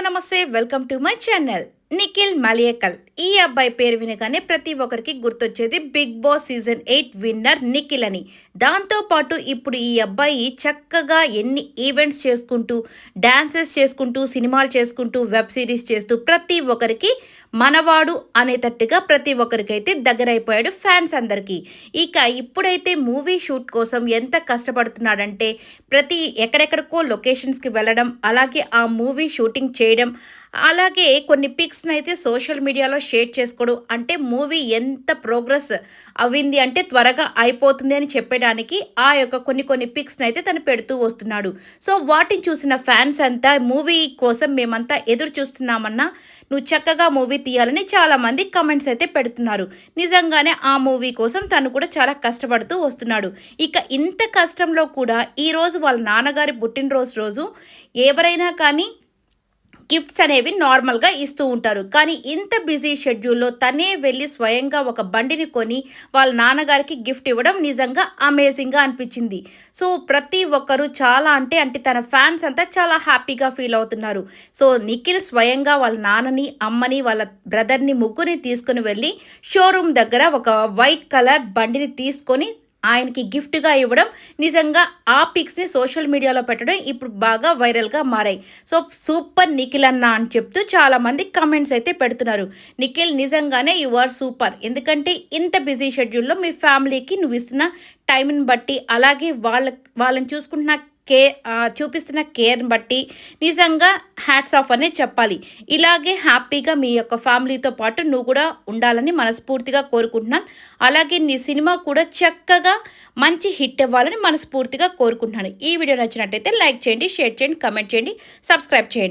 నమస్తే welcome to my channel. Nikhil Maliakkal ఈ అబ్బాయి పేరు వినగానే ప్రతి ఒక్కరికి గుర్తొచ్చేది big boss season 8 winner Nikhil అని. దాంతోపాటు ఇప్పుడు ఈ అబ్బాయి చక్కగా ఎన్ని ఈవెంట్స్ చేసుకుంటూ, డాన్సెస్ చేసుకుంటూ, సినిమాలు చేసుకుంటూ, వెబ్ సిరీస్ చేస్తూ ప్రతి ఒక్కరికి మనవాడు అనేటట్టుగా ప్రతి ఒక్కరికైతే దగ్గరైపోయాడు ఫ్యాన్స్ అందరికీ. ఇక ఇప్పుడైతే మూవీ షూట్ కోసం ఎంత కష్టపడుతున్నాడంటే ఎక్కడెక్కడికో లొకేషన్స్కి వెళ్ళడం, అలాగే ఆ మూవీ షూటింగ్ చేయడం, అలాగే కొన్ని పిక్స్ని అయితే సోషల్ మీడియాలో షేర్ చేసుకోవడం. అంటే మూవీ ఎంత ప్రోగ్రెస్ అవింది అంటే త్వరగా అయిపోతుంది అని చెప్పడానికి ఆ యొక్క కొన్ని పిక్స్ని అయితే తను పెడుతూ వస్తున్నాడు. సో వాటిని చూసిన ఫ్యాన్స్ అంతా మూవీ కోసం మేమంతా ఎదురు చూస్తున్నామన్నా నువ్వు చక్కగా మూవీ తీయాలని చాలామంది కమెంట్స్ అయితే పెడుతున్నారు. నిజంగానే ఆ మూవీ కోసం తను కూడా చాలా కష్టపడుతూ వస్తున్నాడు. ఇక ఇంత కష్టంలో కూడా ఈరోజు వాళ్ళ నాన్నగారి పుట్టినరోజు రోజు ఎవరైనా కానీ గిఫ్ట్స్ అనేవి నార్మల్గా ఇస్తూ ఉంటారు. కానీ ఇంత బిజీ షెడ్యూల్లో తనే వెళ్ళి స్వయంగా ఒక బండిని కొని వాళ్ళ నాన్నగారికి గిఫ్ట్ ఇవ్వడం నిజంగా అమేజింగ్గా అనిపించింది. సో ప్రతి ఒక్కరు చాలా అంటే తన ఫ్యాన్స్ అంతా చాలా హ్యాపీగా ఫీల్ అవుతున్నారు. సో నిఖిల్ స్వయంగా వాళ్ళ నాన్నని, అమ్మని, వాళ్ళ బ్రదర్ని ముగ్గురిని తీసుకుని వెళ్ళి షోరూమ్ దగ్గర ఒక వైట్ కలర్ బండిని తీసుకొని ఆయనకి గిఫ్ట్గా ఇవ్వడం, నిజంగా ఆ పిక్స్ని సోషల్ మీడియాలో పెట్టడం ఇప్పుడు బాగా వైరల్గా మారాయి. సో సూపర్ నిఖిల్ అన్న అని చెప్తూ చాలామంది కమెంట్స్ అయితే పెడుతున్నారు. నిఖిల్ నిజంగానే యు ఆర్ సూపర్. ఎందుకంటే ఇంత బిజీ షెడ్యూల్లో మీ ఫ్యామిలీకి నువ్వు ఇస్తున్న టైంని బట్టి, అలాగే వాళ్ళని చూపిస్తున్న కేర్ని బట్టి నిజంగా హ్యాట్స్ ఆఫ్ అనే చెప్పాలి. ఇలాగే హ్యాపీగా మీ యొక్క ఫ్యామిలీతో పాటు నువ్వు కూడా ఉండాలని మనస్ఫూర్తిగా కోరుకుంటున్నాను. అలాగే నీ సినిమా కూడా చక్కగా మంచి హిట్ అవ్వాలని మనస్ఫూర్తిగా కోరుకుంటున్నాను. ఈ వీడియో నచ్చినట్టయితే లైక్ చేయండి, షేర్ చేయండి, కమెంట్ చేయండి, సబ్స్క్రైబ్ చేయండి.